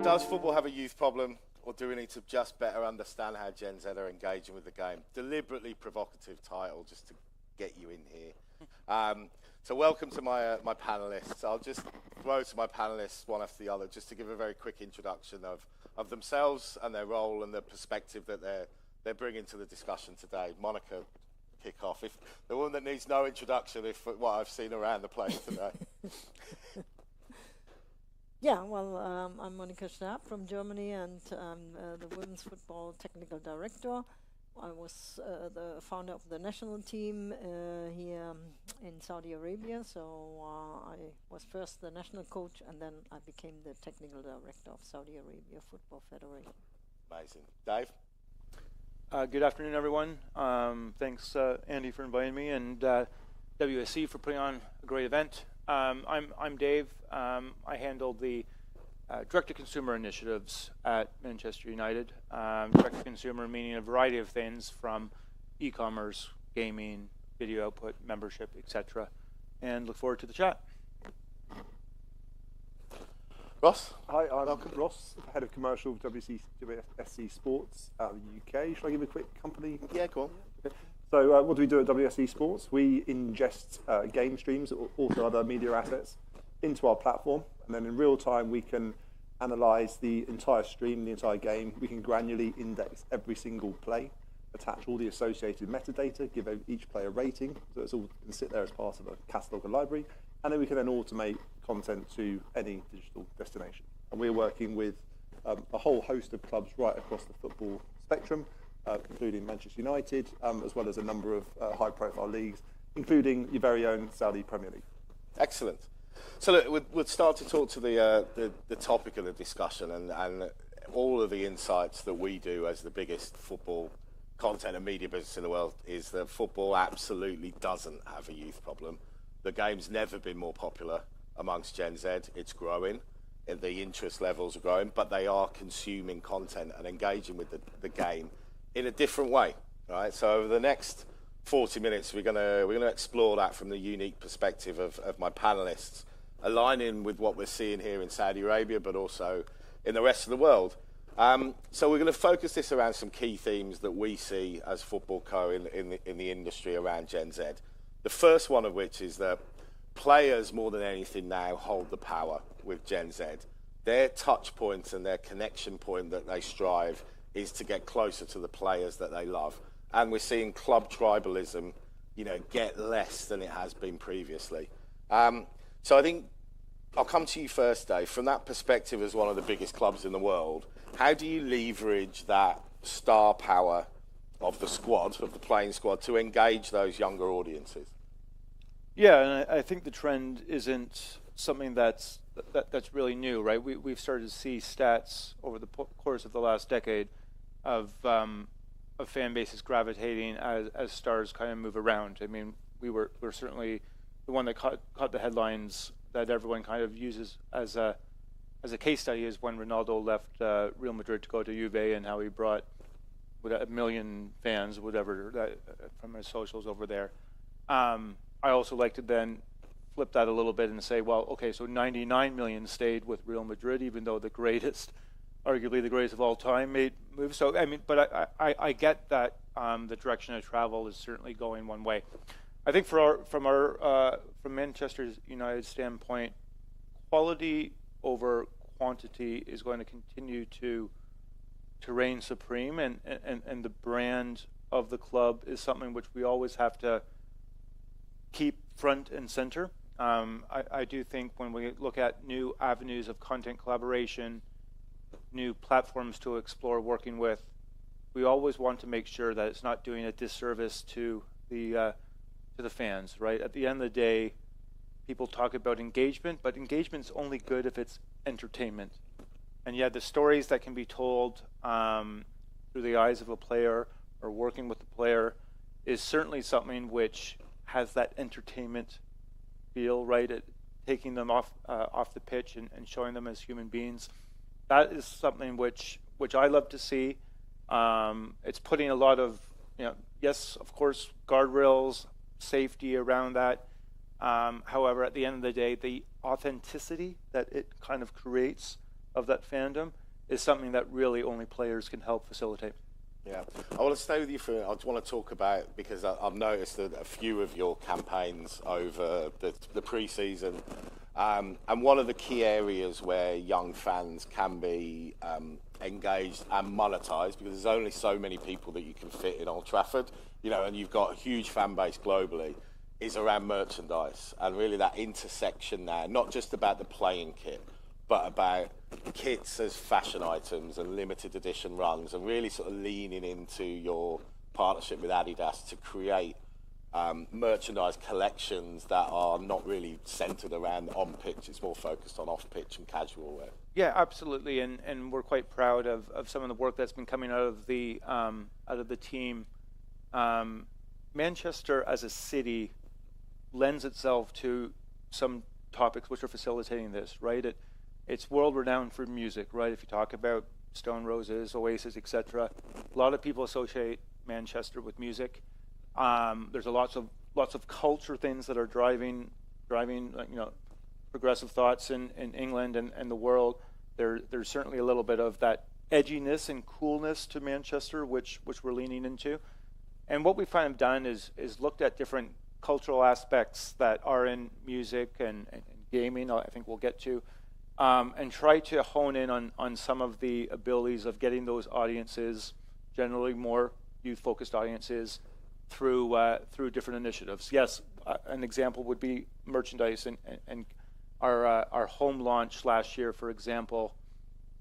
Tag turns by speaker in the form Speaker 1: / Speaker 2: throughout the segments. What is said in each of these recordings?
Speaker 1: Does football have a youth problem, or do we need to just better understand how Gen Z are engaging with the game? Deliberately provocative title, just to get you in here. So welcome to my panellists. I'll just throw to my panellists one after the other, just to give a very quick introduction of themselves and their role and the perspective that they're bringing to the discussion today. Monika, kick off. If the one that needs no introduction, if what I've seen around the place today.
Speaker 2: Yeah, well, I'm Monika Staab from Germany, and I'm the Women's Football Technical Director. I was the founder of the national team here in Saudi Arabia, so I was first the national coach, and then I became the technical director of Saudi Arabia Football Federation. Amazing. Dave?
Speaker 3: Good afternoon, everyone. Thanks, Andy, for inviting me, and WSC for putting on a great event. I'm Dave. I handle the direct-to-consumer initiatives at Manchester United. Direct-to-consumer meaning a variety of things from e-commerce, gaming, video output, membership, etc. And look forward to the chat.
Speaker 1: Ross?
Speaker 4: Hi, I'm Ross, Head of Commercial for WSC Sports out of the UK. Should I give a quick company?
Speaker 1: Yeah, go on.
Speaker 4: Okay. So what do we do at WSC Sports? We ingest game streams, or also other media assets, into our platform, and then in real time we can analyze the entire stream, the entire game. We can granularly index every single play, attach all the associated metadata, give each player a rating, so it's all can sit there as part of a catalog or library, and then we can then automate content to any digital destination. And we're working with a whole host of clubs right across the football spectrum, including Manchester United, as well as a number of high-profile leagues, including your very own Saudi Premier League.
Speaker 1: Excellent. So look, we'll start to talk to the topic of the discussion and all of the insights that we do as the biggest football content and media business in the world is that football absolutely doesn't have a youth problem. The game's never been more popular amongst Gen Z. It's growing. The interest levels are growing, but they are consuming content and engaging with the game in a different way, right? So over the next 40 minutes, we're gonna explore that from the unique perspective of my panelists, aligning with what we're seeing here in Saudi Arabia, but also in the rest of the world. So we're going to focus this around some key themes that we see as Footballco in the industry around Gen Z. The first one of which is that players, more than anything now, hold the power with Gen Z. Their touch point and their connection point that they strive is to get closer to the players that they love. And we're seeing club tribalism, get less than it has been previously. So I think I'll come to you first, Dave. From that perspective, as one of the biggest clubs in the world, how do you leverage that star power of the squad, of the playing squad, to engage those younger audiences?
Speaker 3: Yeah, and I think the trend isn't something that's really new, right? We've started to see stats over the course of the last decade of fan bases gravitating as stars kind of move around. I mean, we're certainly the one that caught the headlines that everyone kind of uses as a case study is when Ronaldo left Real Madrid to go to Juve, and how he brought 1 million fans, whatever, from his socials over there. I also like to then flip that a little bit and say, well, okay, so 99 million stayed with Real Madrid, even though the greatest, arguably the greatest of all time, made moves. So I mean, but I get that the direction of travel is certainly going one way. I think from Manchester United's standpoint, quality over quantity is going to continue to reign supreme, and the brand of the club is something which we always have to keep front and center. I do think when we look at new avenues of content collaboration, new platforms to explore working with, we always want to make sure that it's not doing a disservice to the fans, right? At the end of the day, people talk about engagement, but engagement's only good if it's entertainment. And yet the stories that can be told through the eyes of a player or working with the player is certainly something which has that entertainment feel, right? Taking them off the pitch and showing them as human beings. That is something which I love to see. It's putting a lot of, yes, of course, guardrails, safety around that. However, at the end of the day, the authenticity that it kind of creates of that fandom is something that really only players can help facilitate.
Speaker 1: Yeah, I want to stay with you for. I just want to talk about, because I've noticed that a few of your campaigns over the pre-season, and one of the key areas where young fans can be engaged and monetized, because there's only so many people that you can fit in Old Trafford, you know, and you've got a huge fan base globally, is around merchandise, and really that intersection now, not just about the playing kit, but about kits as fashion items and limited edition runs, and really sort of leaning into your partnership with Adidas to create merchandise collections that are not really centered around on pitch. It's more focused on off pitch and casual wear.
Speaker 3: Yeah, absolutely, and we're quite proud of some of the work that's been coming out of the team. Manchester as a city lends itself to some topics which are facilitating this, right? It's world renowned for music, right? If you talk about Stone Roses, Oasis, etc., a lot of people associate Manchester with music. There's lots of culture things that are driving progressive thoughts in England and the world. There's certainly a little bit of that edginess and coolness to Manchester, which we're leaning into. And what we have done is looked at different cultural aspects that are in music and gaming, I think we'll get to, and try to hone in on some of the abilities of getting those audiences, generally more youth-focused audiences, through different initiatives. Yes, an example would be merchandise, and our home launch last year, for example,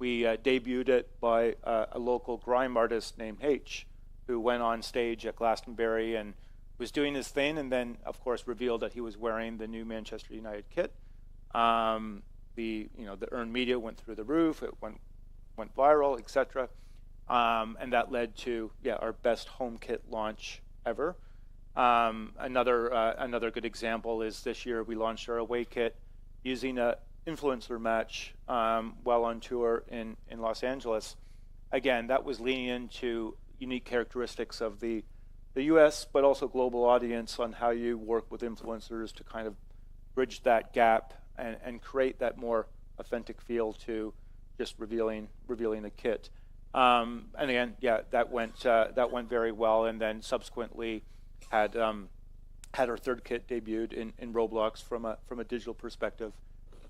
Speaker 3: we debuted it by a local grime artist named H, who went on stage at Glastonbury and was doing his thing, and then of course revealed that he was wearing the new Manchester United kit. The earned media went through the roof. It went viral, etc. And that led to our best home kit launch ever. Another good example is this year we launched our away kit using an influencer match while on tour in Los Angeles. Again, that was leaning into unique characteristics of the U.S. but also global audience on how you work with influencers to kind of bridge that gap and create that more authentic feel to just revealing the kit. And again, that went very well, and then subsequently had our third kit debuted in Roblox from a digital perspective,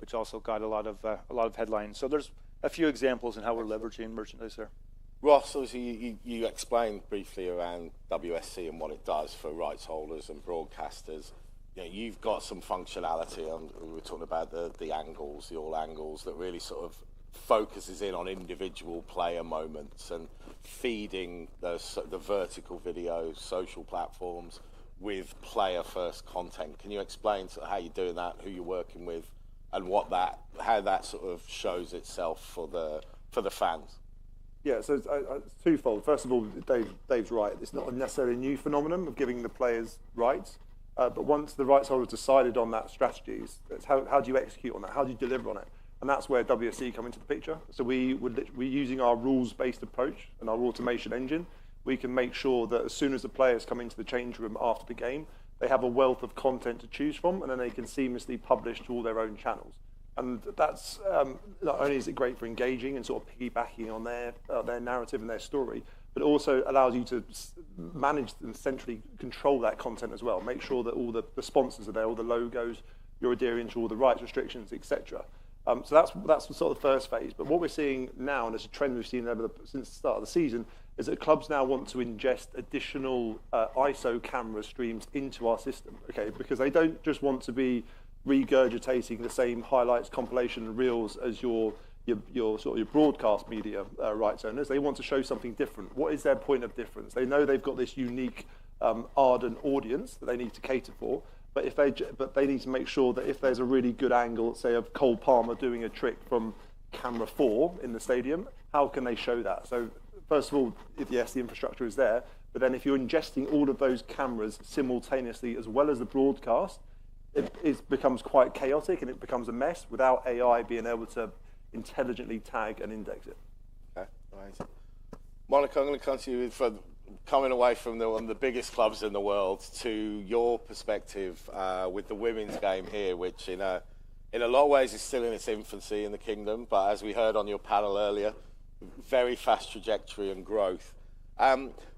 Speaker 3: which also got a lot of headlines. So there's a few examples in how we're leveraging merchandise there.
Speaker 1: Ross, obviously you explained briefly around WSC and what it does for rights holders and broadcasters. You know, you've got some functionality on, we were talking about the angles, the all angles, that really sort of focuses in on individual player moments and feeding the vertical videos, social platforms with player first content. Can you explain sort of how you're doing that, who you're working with, and how that sort of shows itself for the fans?
Speaker 4: Yeah, so it's twofold. First of all, Dave's right. It's not necessarily a new phenomenon of giving the players rights, but once the rights holders decided on that strategy, it's how do you execute on that? How do you deliver on it? And that's where WSC come into the picture. So we're using our rules-based approach and our automation engine. We can make sure that as soon as the players come into the change room after the game, they have a wealth of content to choose from, and then they can seamlessly publish to all their own channels. And that's not only is it great for engaging and sort of piggybacking on their narrative and their story, but it also allows you to manage and centrally control that content as well. Make sure that all the sponsors are there, all the logos, you're adhering to all the rights restrictions, etc. So that's sort of the first phase. But what we're seeing now, and it's a trend we've seen since the start of the season, is that clubs now want to ingest additional ISO camera streams into our system, okay? Because they don't just want to be regurgitating the same highlights, compilation, and reels as your broadcast media rights owners. They want to show something different. What is their point of difference? They know they've got this unique, ardent audience that they need to cater for. But they need to make sure that if there's a really good angle, say of Cole Palmer doing a trick from camera 4 in the stadium, how can they show that? So first of all, yes, the infrastructure is there, but then if you're ingesting all of those cameras simultaneously as well as the broadcast, it becomes quite chaotic and it becomes a mess without AI being able to intelligently tag and index it.
Speaker 1: Okay, amazing. Monika, I'm going to come to you for coming away from one of the biggest clubs in the world to your perspective with the women's game here, which in a in a lot of ways it's still in its infancy in the kingdom, but as we heard on your panel earlier, very fast trajectory and growth.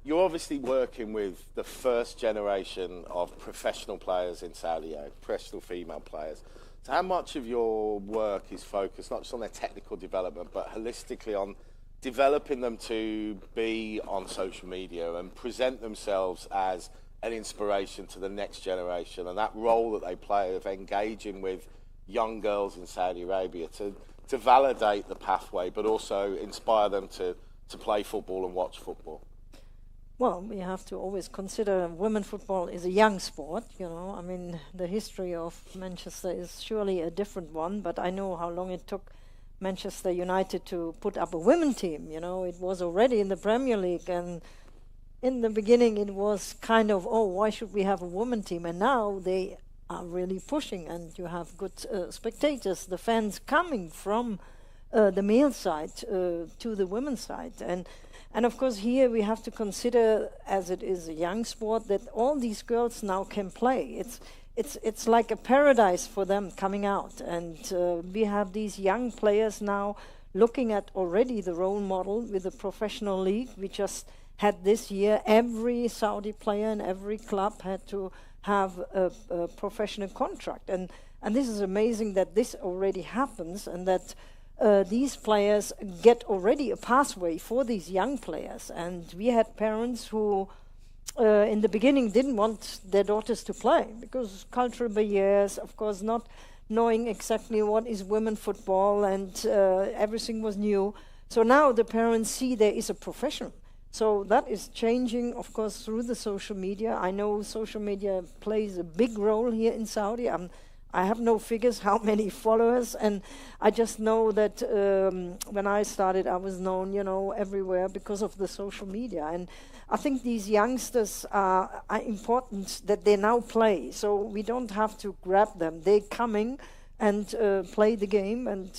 Speaker 1: You're obviously working with the first generation of professional players in Saudi, professional female players. So how much of your work is focused not just on their technical development, but holistically on developing them to be on social media and present themselves as an inspiration to the next generation, and that role that they play of engaging with young girls in Saudi Arabia to validate the pathway, but also inspire them to play football and watch football?
Speaker 2: Well, we have to always consider women football is a young sport, you know. I mean, the history of Manchester is surely a different one, but I know how long it took Manchester United to put up a women team, you know. It was already in the Premier League, and in the beginning it was kind of, oh, why should we have a women team? And now they are really pushing, and you have good spectators, the fans coming from the male side to the women's side. And of course here we have to consider, as it is a young sport, that all these girls now can play. It's like a paradise for them coming out. And we have these young players now looking at already the role model with the professional league. We just had this year, every Saudi player in every club had to have a professional contract. And this is amazing that this already happens, and that these players get already a pathway for these young players. And we had parents who in the beginning didn't want their daughters to play because cultural barriers, of course, not knowing exactly what is women football, and everything was new. So now the parents see there is a profession. So that is changing, of course, through the social media. I know social media plays a big role here in Saudi. I have no figures how many followers, and I just know that when I started, I was known, you know, everywhere because of the social media. And I think these youngsters are important that they now play, so we don't have to grab them. They're coming and play the game and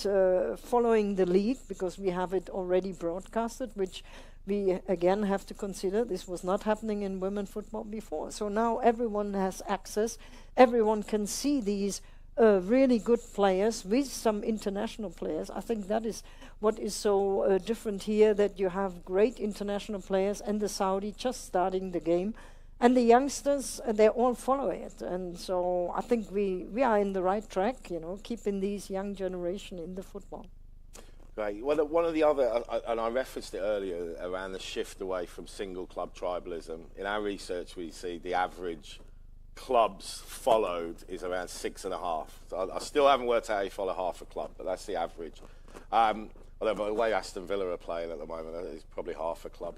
Speaker 2: following the league, because we have it already broadcasted, which we again have to consider. This was not happening in women football before. So now everyone has access. Everyone can see these really good players with some international players. I think that is what is so different here, that you have great international players and the Saudi just starting the game. And the youngsters, they all follow it. And so I think we are in the right track, you know, keeping these young generation in the football.
Speaker 1: Great. Well, one of the other, and I referenced it earlier, around the shift away from single club tribalism. In our research, we see the average clubs followed is around 6.5. So I still haven't worked out how you follow half a club, but that's the average. Although by the way Aston Villa are playing at the moment, it's probably half a club.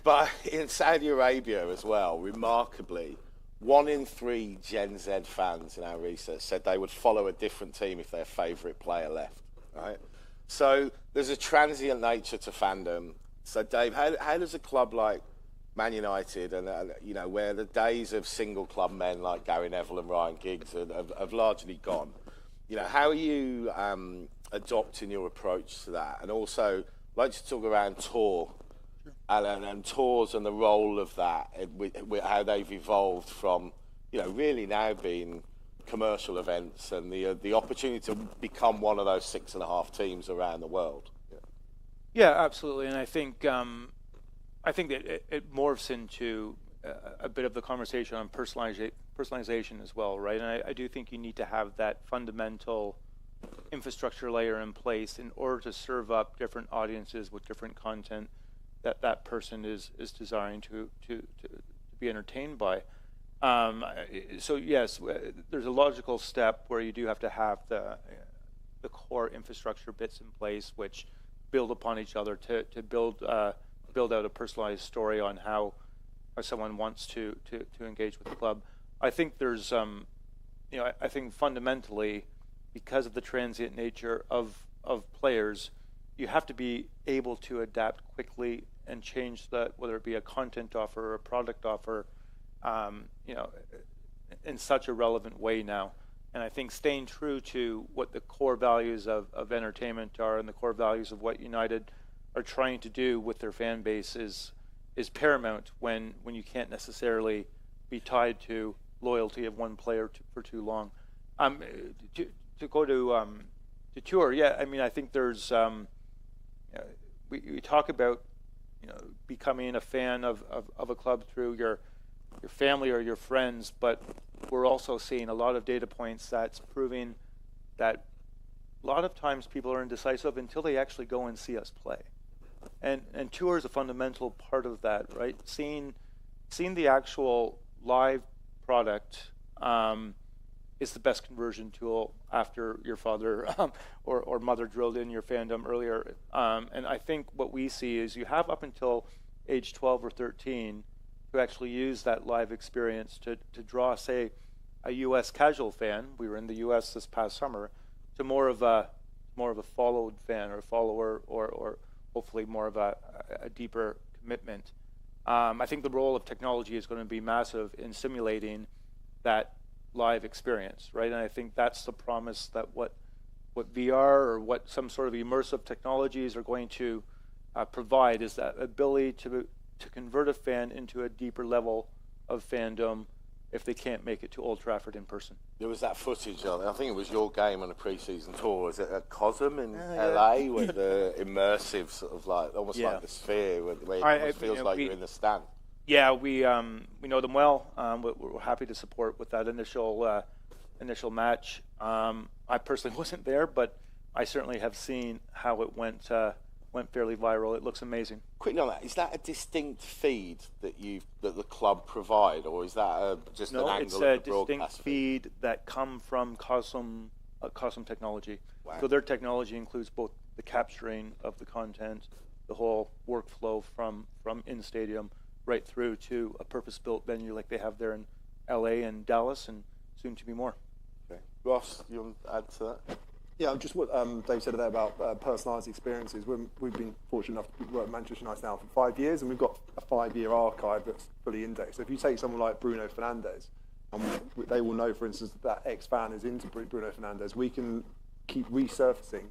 Speaker 1: But in Saudi Arabia as well, remarkably, 1 in 3 Gen Z fans in our research said they would follow a different team if their favourite player left. Right? So there's a transient nature to fandom. So Dave, how does a club like Man United, and you know, where the days of single club men like Gary Neville and Ryan Giggs have largely gone, you know, how are you adopting your approach to that? And also, I'd like to talk around tour and tours and the role of that, how they've evolved from, you know, really now being commercial events and the opportunity to become one of those 6.5 teams around the world.
Speaker 3: Yeah, absolutely. And I think that it morphs into a bit of the conversation on personalization as well, right? And I do think you need to have that fundamental infrastructure layer in place in order to serve up different audiences with different content that person is desiring to be entertained by. So yes, there's a logical step where you do have to have the core infrastructure bits in place, which build upon each other to build out a personalized story on how someone wants to engage with the club. I think there's I think fundamentally, because of the transient nature of players, you have to be able to adapt quickly and change that, whether it be a content offer or a product offer, in such a relevant way now. And I think staying true to what the core values of entertainment are and the core values of what United are trying to do with their fan base is paramount when you can't necessarily be tied to loyalty of one player for too long. To go to tour, yeah. I mean, I think there's we talk about becoming a fan of a club through your family or your friends, but we're also seeing a lot of data points that's proving that a lot of times people are indecisive until they actually go and see us play, and tour is a fundamental part of that, right? Seeing the actual live product is the best conversion tool after your father or mother drilled in your fandom earlier. And I think what we see is you have up until age 12 or 13 to actually use that live experience to draw, say, a U.S. casual fan. We were in the U.S. this past summer, to more of a followed fan or follower, or hopefully more of a deeper commitment. I think the role of technology is going to be massive in simulating that live experience, right? And I think that's the promise that what VR or what some sort of immersive technologies are going to provide, is that ability to convert a fan into a deeper level of fandom if they can't make it to Old Trafford in person.
Speaker 1: There was that footage on, I think it was your game on a pre-season tour, was it at Cosm in LA, with the immersive sort of like, almost like the sphere, where it feels like you're in the stand.
Speaker 3: Yeah, we know them well. We're happy to support with that initial match. I personally wasn't there, but I certainly have seen how it went fairly viral. It looks amazing.
Speaker 1: Quickly on that, is that a distinct feed that the club provide, or is that just an angle
Speaker 3: it's
Speaker 1: of
Speaker 3: a
Speaker 1: the broadcast
Speaker 3: distinct feed that come from Cosm technology.
Speaker 1: Wow.
Speaker 3: So their technology includes both the capturing of the content, the whole workflow from in stadium right through to a purpose-built venue like they have there in LA and Dallas, and soon to be more.
Speaker 1: Okay. Ross, you want to add to that?
Speaker 4: Yeah, just what Dave said there about personalised experiences. We've been fortunate enough to work at Manchester United now for 5 years, and we've got a 5-year archive that's fully indexed. So if you take someone like Bruno Fernandes, they will know, for instance, that ex-fan is into Bruno Fernandes. We can keep resurfacing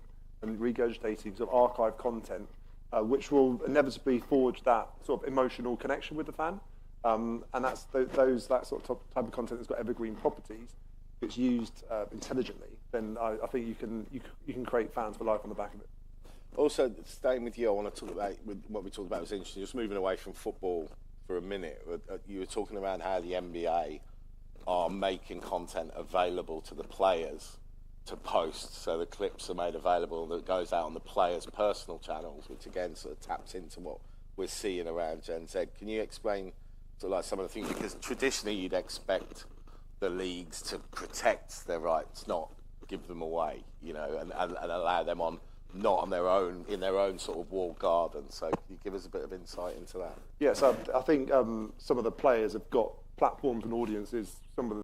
Speaker 4: and regurgitating sort of archive content, which will inevitably forge that sort of emotional connection with the fan. And that's that sort of type of content that's got evergreen properties. If it's used intelligently, then I think you can create fans for life on the back of it.
Speaker 1: Also, staying with you, I want to talk about what we talked about was interesting. Just moving away from football for a minute, you were talking about how the NBA are making content available to the players to post, so the clips are made available that goes out on the players' personal channels, which again sort of taps into what we're seeing around Gen Z. Can you explain sort of like some of the things? Because traditionally you'd expect the leagues to protect their rights, not give them away, and allow them on, not on their own, in their own sort of walled garden. So can you give us a bit of insight into that?
Speaker 4: Yes, I think some of the players have got platforms and audiences, some of the